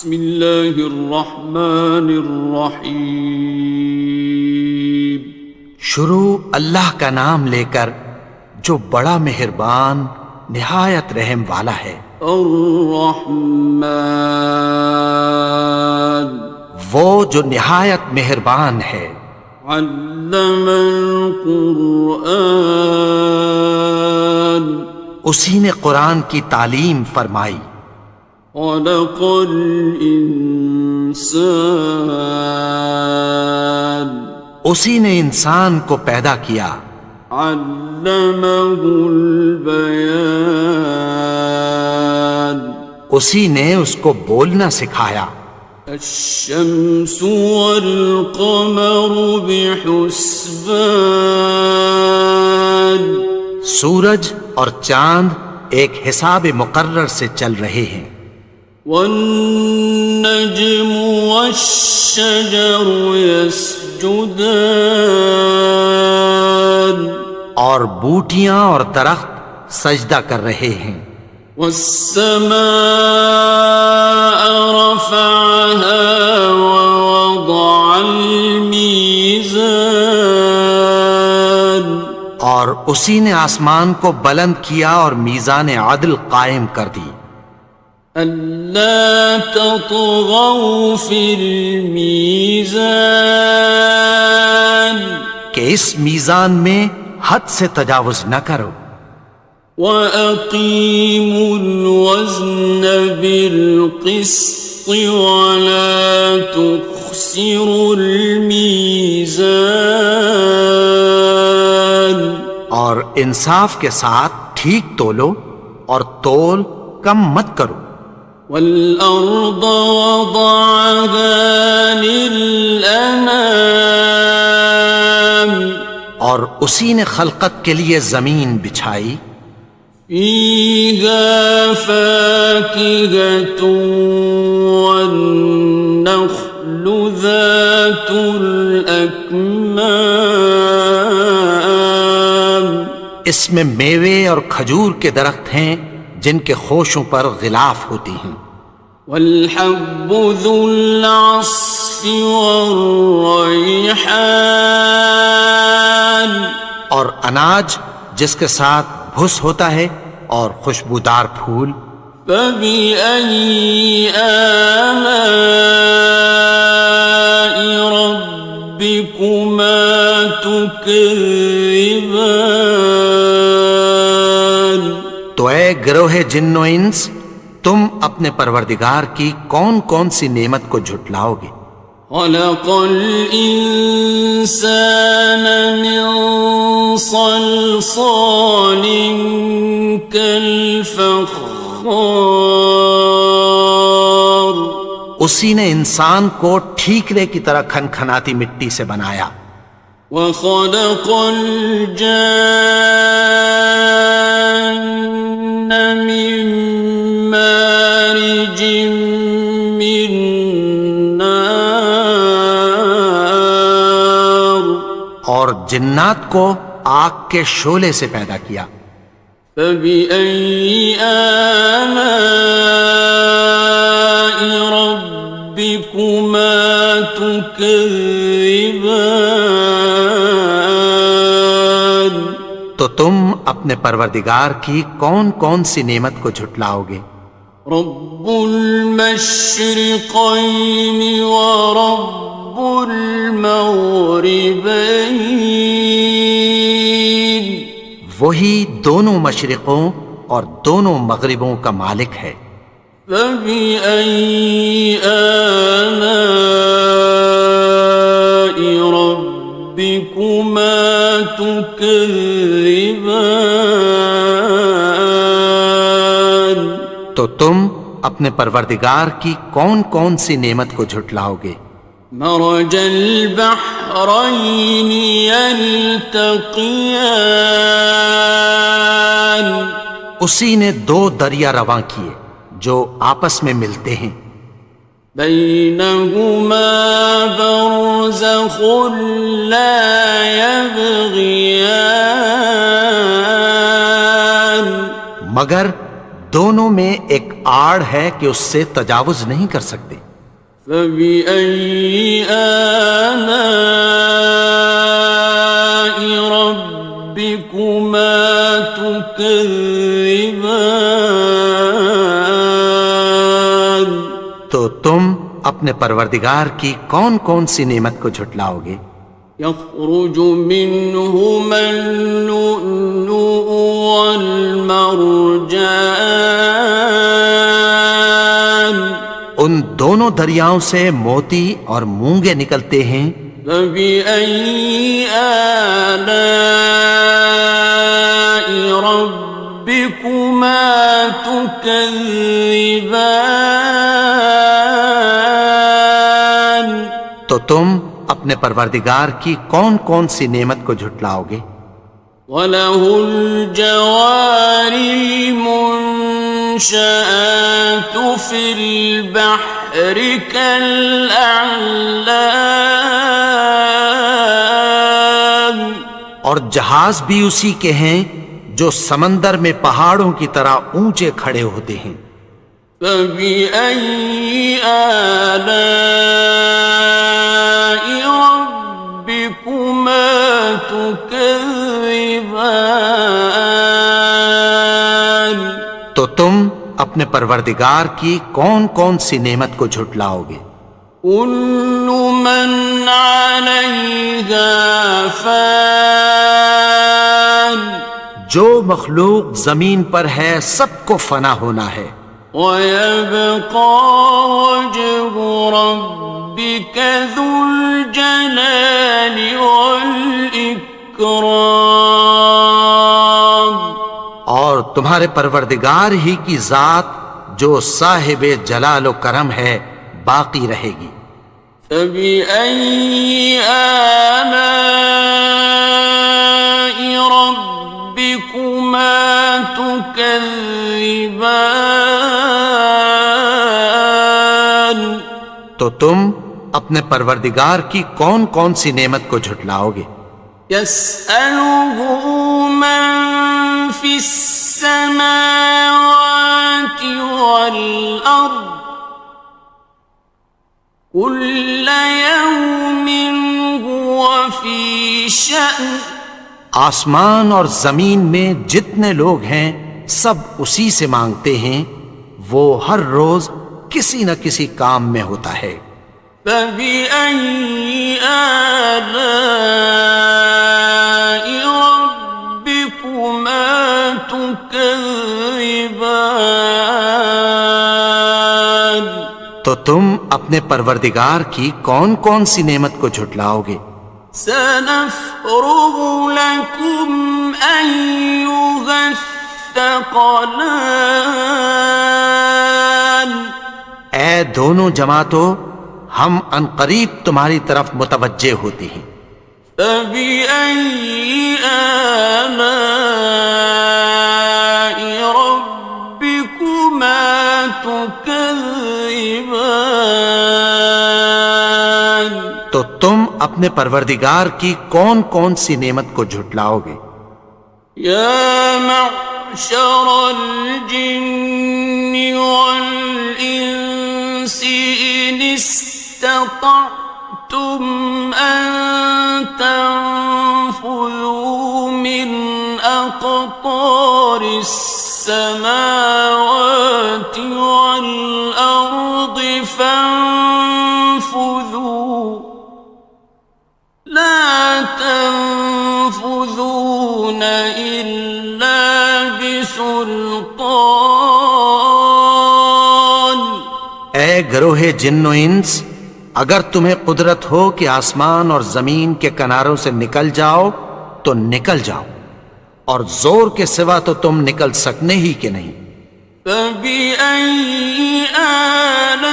بسم اللہ الرحمن الرحیم. شروع اللہ کا نام لے کر جو بڑا مہربان نہایت رحم والا ہے. الرحمن وہ جو نہایت مہربان ہے. علم القرآن اسی نے قرآن کی تعلیم فرمائی. خلق الانسان اسی نے انسان کو پیدا کیا. علمہ البیان اسی نے اس کو بولنا سکھایا. الشمس والقمر بحسبان سورج اور چاند ایک حساب مقرر سے چل رہے ہیں. والنجم والشجر يسجدان اور بوٹیاں اور درخت سجدہ کر رہے ہیں. والسماء رفعها ووضع الميزان اور اسی نے آسمان کو بلند کیا اور میزان عدل قائم کر دی. ألا تطغوا في الميزان کہ اس میزان میں حد سے تجاوز نہ کرو. وَأَقِيمُوا الْوَزْنَ بِالْقِسْطِ وَلَا تُخْسِرُوا الْمِيزَانَ اور انصاف کے ساتھ ٹھیک تولو اور تول کم مت کرو. وَالْأَرْضَ وَضَعَهَا لِلْأَنَامِ اور اسی نے خلقت کے لیے زمین بچھائی. فِيهَا فَاكِهَةٌ وَالنَّخْلُ ذَاتُ الْأَكْمَامِ اس میں میوے اور کھجور کے درخت ہیں جن کے خوشوں پر غلاف ہوتی ہیں. وَالْحَبُّ ذُو الْعَصْفِ وَالرَّيْحَانِ اور اناج جس کے ساتھ بھس ہوتا ہے اور خوشبودار پھول. فَبِأَيِّ آلَاءِ رَبِّكُمَا تُكَذِّبَانِ تو اے گروہ جن و انس تم اپنے پروردگار کی کون کون سی نعمت کو جھٹلاؤ گے. خَلَقَ الْإِنسَانَ مِنْ صَلْصَالٍ كَالْفَخَّارِ اسی نے انسان کو ٹھیکرے کی طرح کھنکھناتی مٹی سے بنایا. وَخَلَقَ الْجَانَّ مِن مَّارِجٍ مِّن نَّارٍ اور جنات کو آگ کے شعلے سے پیدا کیا. فَبِأَيِّ آلَاءِ رَبِّكُمَا تُكَذِّبَانِ تو تم اپنے پروردگار کی کون کون سی نعمت کو جھٹلاؤ گے. رب المشرقین ورب المغربین وہی دونوں مشرقوں اور دونوں مغربوں کا مالک ہے. فَبِأَيِّ آلَاءِ رَبِّكُمَا تُكَذِّبَانِ تو تم اپنے پروردگار کی کون کون سی نعمت کو جھٹلاؤ گے. مرج البحرین یلتقیان اسی نے دو دریا رواں کیے جو آپس میں ملتے ہیں. بینہما برزخ لا یبغیان مگر دونوں میں ایک آڑ ہے کہ اس سے تجاوز نہیں کر سکتے۔ فبأي آلاء ربكما تكذبان؟ تو تم اپنے پروردگار کی کون کون سی نعمت کو جھٹلاؤ گے؟ يخرج منهما اللؤلؤ والمرجان، ان دونوں دریاؤں سے موتی اور مونگے نکلتے ہیں۔ فبأي آلاء ربكما تكذبان؟ تو تم اپنے پروردگار کی کون کون سی نعمت کو جھٹلاؤ گے؟ وَلَهُ الْجَوَارِ الْمُنشَآتُ فِي الْبَحْرِ كَالْأَعْلَامِ، اور جہاز بھی اسی کے ہیں جو سمندر میں پہاڑوں کی طرح اونچے کھڑے ہوتے ہیں۔ فَبِأَيِّ آلَاءِ رَبِّكُمَا تُكَذِّبَانِ؟ تو تم اپنے پروردگار کی کون کون سی نعمت کو جھٹلاؤ گے؟ كُلُّ مَنْ عَلَيْهَا فَانٍ، جو مخلوق زمین پر ہے سب کو فنا ہونا ہے۔ وَيَبْقَى وَجْهُ رَبِّكَ ذُو الْجَلَالِ وَالْإِكْرَامِ، اور تمہارے پروردگار ہی کی ذات جو صاحب جلال و کرم ہے باقی رہے گی۔ فَبِأَيِّ آلَاءِ رَبِّكُمَا تُكَذِّبَانِ؟ تو تم اپنے پروردگار کی کون کون سی نعمت کو جھٹلاؤ گے؟ يَسْأَلُهُ مَن فِي السَّمَاوَاتِ وَالْأَرْضِ كُلَّ يَوْمٍ هُوَ فِي شَأْنٍ، آسمان اور زمین میں جتنے لوگ ہیں سب اسی سے مانگتے ہیں، وہ ہر روز کسی نہ کسی کام میں ہوتا ہے۔ فَبِأَيِّ آلَاءِ رَبِّكُمَا تُكَذِّبَانِ؟ تو تم اپنے پروردگار کی کون کون سی نعمت کو جھٹلاؤ گے؟ سَنَفْرُغُ لَكُمْ أَيُّهَ الثَّقَلَانِ، اے دونوں جماعتوں، ہم عنقریب تمہاری طرف متوجہ ہوتے ہیں۔ فَبِأَيِّ آلَاءِ رَبِّكُمَا تُكَذِّبَانِ؟ تو تم اپنے پروردگار کی کون کون سی نعمت کو جھٹلاؤ گے؟ يَا مَعْشَرَ الْجِنِّ وَالْإِنسِ إِنِ اسْتَطَعْتُمْ أَن تَنفُذُوا مِنْ أَقْطَارِ السَّمَاوَاتِ وَالْأَرْضِ فَانفُذُوا لَا تَنفُذُونَ إِلَّا بِسُلْطَانٍ۔ اے گروہ جن و انس، اگر تمہیں قدرت ہو کہ آسمان اور زمین کے کناروں سے نکل جاؤ تو نکل جاؤ، اور زور کے سوا تو تم نکل سکنے ہی کہ نہیں۔ فَبِأَيِّ آلَاءِ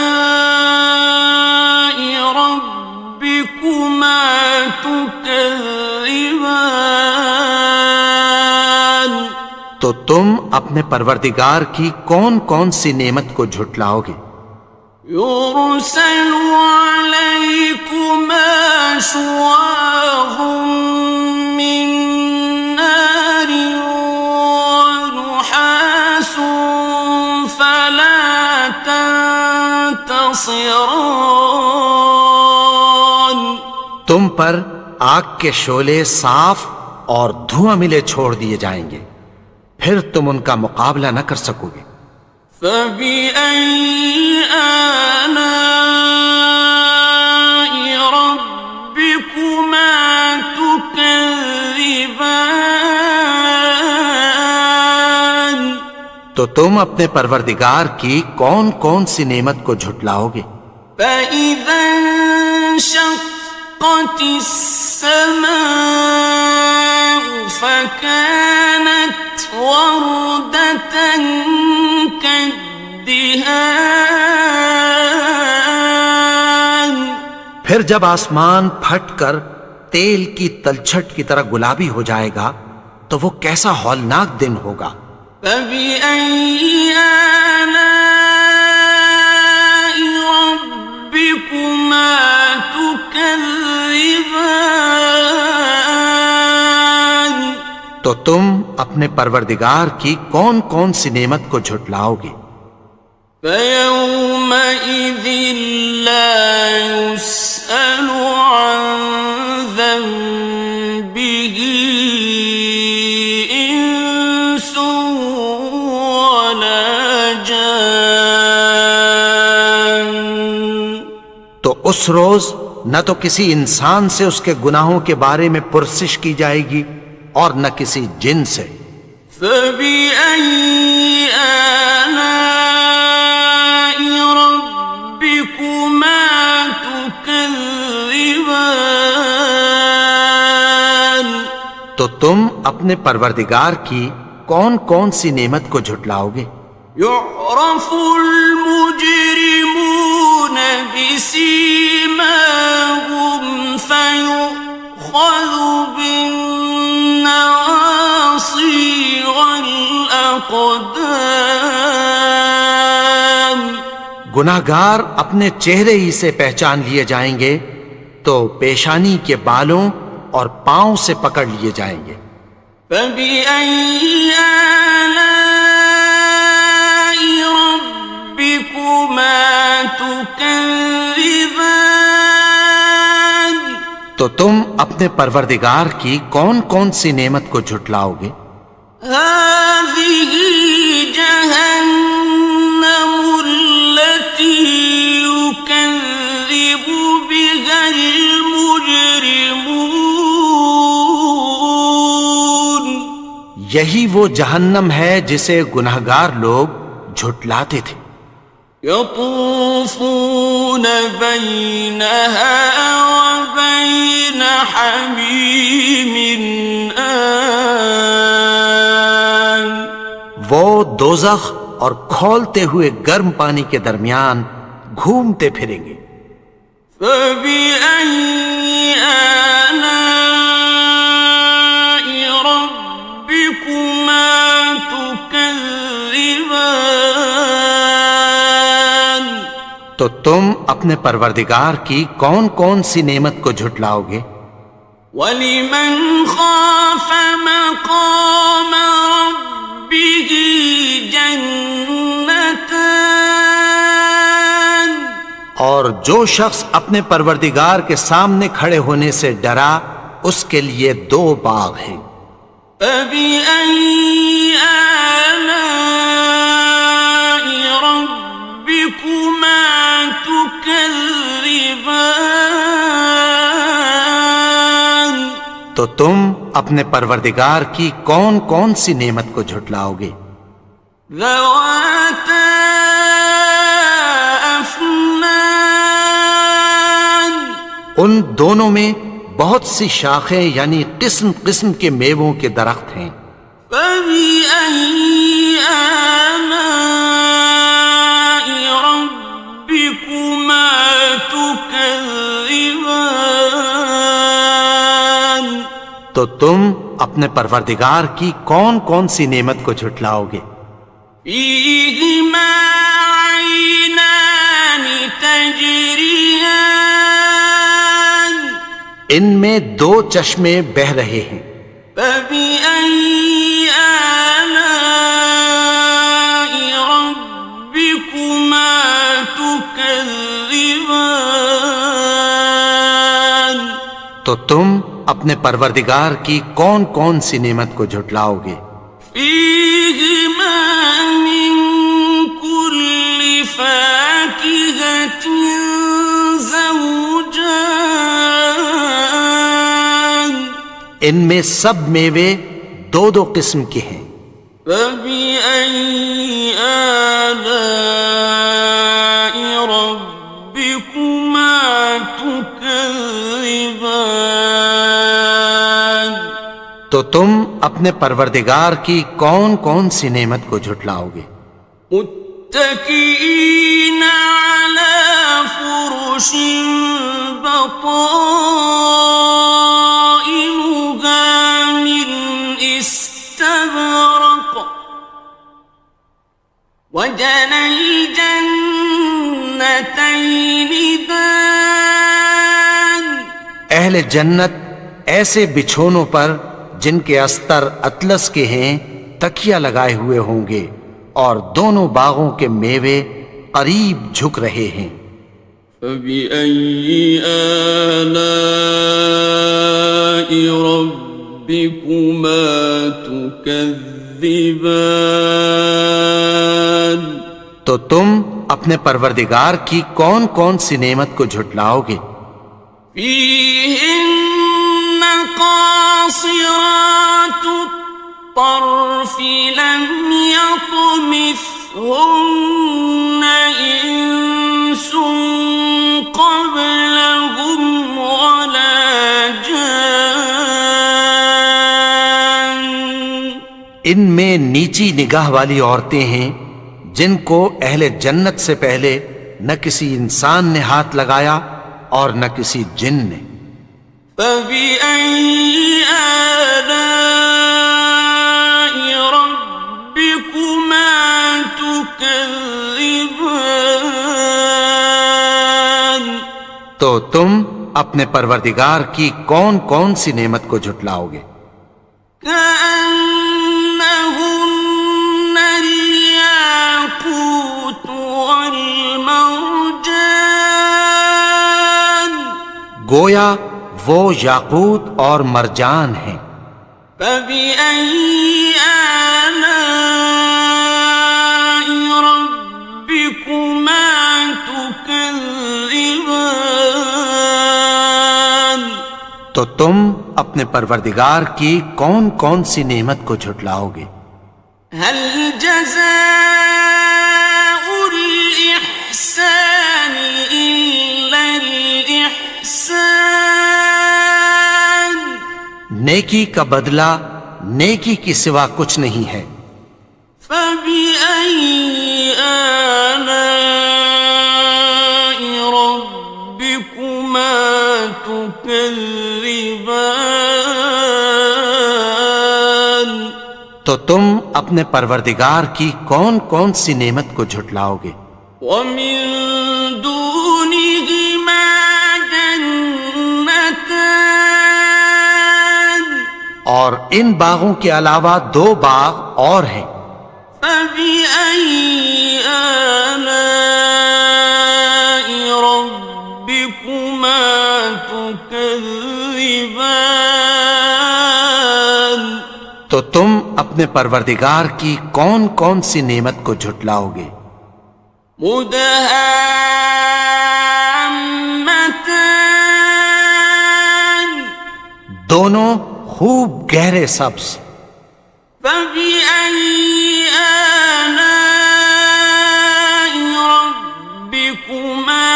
رَبِّكُمَا تُكَذِّبَانِ؟ تو تم اپنے پروردگار کی کون کون سی نعمت کو جھٹلاؤ گے؟ يُرْسَلُ عَلَيْكُمَا شُوَاظٌ مِّن نَّارٍ وَنُحَاسٌ ينتصران تم پر آگ کے شعلے صاف اور دھواں ملے چھوڑ دیے جائیں گے، پھر تم ان کا مقابلہ نہ کر سکو گے۔ فبأي آلاء ربكما تكذبان تو تم اپنے پروردگار کی کون کون سی نعمت کو جھٹلاؤ گے؟ فإذا انشقت السماء فكانت وردة كالدهان پھر جب آسمان پھٹ کر تیل کی تلچھٹ کی طرح گلابی ہو جائے گا تو وہ کیسا ہولناک دن ہوگا۔ فبأي آلاء ربكما تكذبان تو تم اپنے پروردگار کی کون کون سی نعمت کو جھٹلاؤ گے؟ فيومئذ لا يسأل عن ذنبه إنس ولا جان تو اس روز نہ تو کسی انسان سے اس کے گناہوں کے بارے میں پرسش کی جائے گی اور نہ کسی جن سے۔ فبأي آلاء ربكما تكذبان تو تم اپنے پروردگار کی کون کون سی نعمت کو جھٹلاؤ گے؟ يعرف المجرمون بسيماهم فيؤخذ بالنواصي والأقدام گناہگار اپنے چہرے ہی سے پہچان لیے جائیں گے تو پیشانی کے بالوں اور پاؤں سے پکڑ لیے جائیں گے۔ فبأي آلاء ربكما تكذبان تو تم اپنے پروردگار کی کون کون سی نعمت کو جھٹلاؤ گے؟ هذه جهنم التي يكذب بها المجرمون یہی وہ جہنم ہے جسے گناہگار لوگ جھٹلاتے تھے۔ يطوفون بينها وبين حميم آن وہ دوزخ اور کھولتے ہوئے گرم پانی کے درمیان گھومتے پھریں گے۔ فبأي آلاء ربكما تكذبان تو تم اپنے پروردگار کی کون کون سی نعمت کو جھٹلاؤ گے؟ وَلِمَنْ خَافَ مَقَامَ رَبِّهِ جَنَّتَانِ اور جو شخص اپنے پروردگار کے سامنے کھڑے ہونے سے ڈرا اس کے لیے دو باغ ہیں۔ فَبِأَيِّ آلَاءِ رَبِّكُمَا تُكَذِّبَانِ تو تم اپنے پروردگار کی کون کون سی نعمت کو جھٹلاؤ گے؟ ذَوَاتَا أَفْنَانٍ ان دونوں میں بہت سی شاخیں یعنی قسم قسم کے میووں کے درخت ہیں۔ فَبِأَيِّ آلَاءِ رَبِّكُمَا تُكَذِّبَانِ تو تم اپنے پروردگار کی کون کون سی نعمت کو جھٹلاؤ گے؟ فِيهِمَا عَيْنَانِ تَجْرِيَانِ ان میں دو چشمے بہہ رہے ہیں۔ فَبِأَيِّ آلَاءِ رَبِّكُمَا تُكَذِّبَانِ تو تم اپنے پروردگار کی کون کون سی نعمت کو جھٹلاؤ گے؟ فیہما من کل فاکہۃ زوجان، ان میں سب میوے دو دو قسم کے ہیں۔ فبأي آلاء ربكما تكذبان، تو تم اپنے پروردگار کی کون کون سی نعمت کو جھٹلاؤ گے؟ متكئين على فرش بطائنها من استبرق، وجنى الجنتين دان، اہل جنت ایسے بچھونوں پر جن کے استر اطلس کے ہیں تکیہ لگائے ہوئے ہوں گے، اور دونوں باغوں کے میوے قریب جھک رہے ہیں۔ فبأي آلاء ربكما تكذبان، تو تم اپنے پروردگار کی کون کون سی نعمت کو جھٹلاؤ گے؟ فيهن قاصرات الطرف لم يطمثهن إنس قبلهم ولا جان، ان میں نیچی نگاہ والی عورتیں ہیں جن کو اہل جنت سے پہلے نہ کسی انسان نے ہاتھ لگایا اور نہ کسی جن نے۔ فبأي آلاء ربكما تكذبان، تو تم اپنے پروردگار کی کون کون سی نعمت کو جھٹلاؤ گے؟ كأنهن الياقوت والمرجان، گویا وہ یاقوت اور مرجان ہیں۔ فبأي آلاء ربكما تكذبان، تو تم اپنے پروردگار کی کون کون سی نعمت کو جھٹلاؤ گے؟ هل جزاء الإحسان إلا الإحسان، نیکی کا بدلہ نیکی کی سوا کچھ نہیں ہے۔ فبأي آلاء ربكما تكذبان، تو تم اپنے پروردگار کی کون کون سی نعمت کو جھٹلاؤ گے؟ ومن دونهما جنتان، اور ان باغوں کے علاوہ دو باغ اور ہیں۔ فبأي آلاء ربكما تكذبان، تو تم اپنے پروردگار کی کون کون سی نعمت کو جھٹلاؤ گے؟ مدهامتان، دونوں خوب گہرے سبز۔ فبأي آلاء ربكما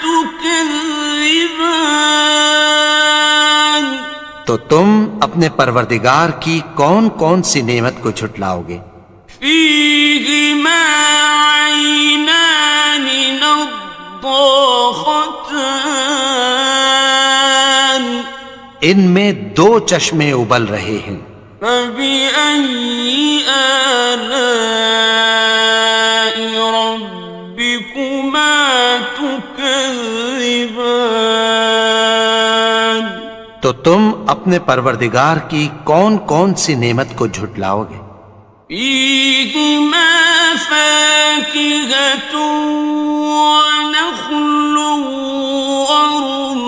تكذبان، تو تم اپنے پروردگار کی کون کون سی نعمت کو جھٹلاؤ گے؟ فيهما عينان نضاختان، ان میں دو چشمے ابل رہے ہیں۔ فبأي آلاء ربكما تكذبان، تو تم اپنے پروردگار کی کون کون سی نعمت کو جھٹلاؤ گے؟ فيهما فاكهة ونخل ورمان،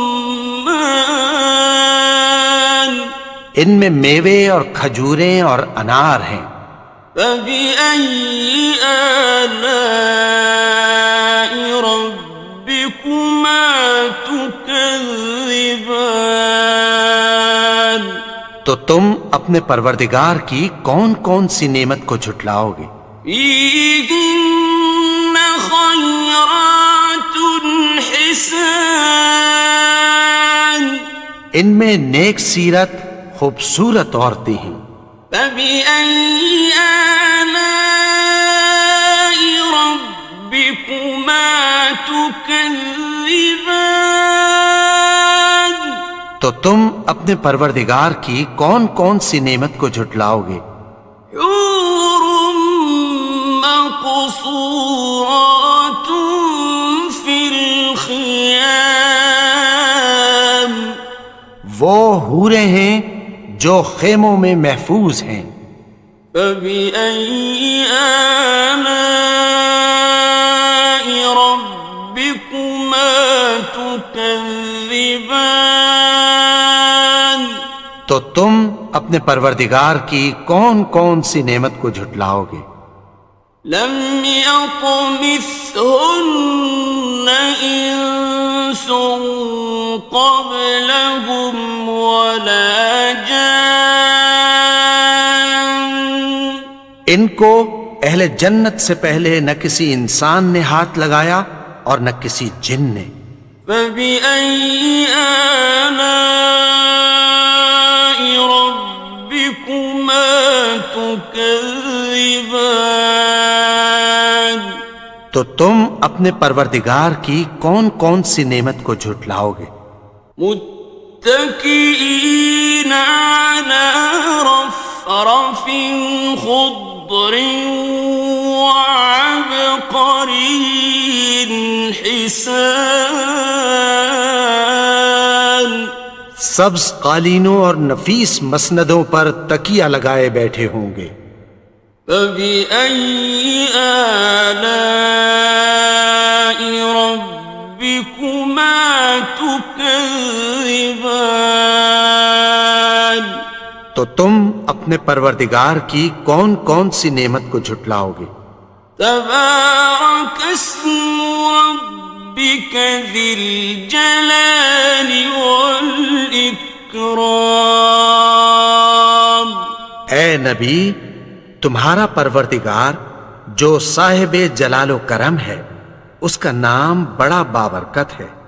ان میں میوے اور کھجوریں اور انار ہیں۔ فبأي آلاء ربكما تكذبان؟ تو تم اپنے پروردگار کی کون کون سی نعمت کو جھٹلاؤ گے؟ فيهن خيرات حسان، ان میں نیک سیرت خوبصورت عورتیں ہیں۔ فبأي آلاء ربكما تكذبان؟ تو تم اپنے پروردگار کی کون کون سی نعمت کو جھٹلاؤ گے؟ حور مقصورات في الخيام، وہ حوریں ہیں جو خیموں میں محفوظ ہیں۔ فبأي آلاء ربكما تكذبان؟ تو تم اپنے پروردگار کی کون کون سی نعمت کو جھٹلاؤ گے؟ لم يطمثهن إنس قبلهم ولا جان، ان کو اہل جنت سے پہلے نہ کسی انسان نے ہاتھ لگایا اور نہ کسی جن نے۔ فبأي آلاء ربكما تكذبان؟ تو تم اپنے پروردگار کی کون کون سی نعمت کو جھٹلاؤ گے؟ متكئين على رفرف خضر وعبقري حسان، سبز قالینوں اور نفیس مسندوں پر تکیہ لگائے بیٹھے ہوں گے۔ فبأي آلاء ربكما تكذبان؟ تو تم اپنے پروردگار کی کون کون سی نعمت کو جھٹلاؤ گے؟ تبارك اسم ربك ذي الجلال والإكرام۔ اے نبی، تمہارا پروردگار جو صاحب جلال و کرم ہے، اس کا نام بڑا بابرکت ہے۔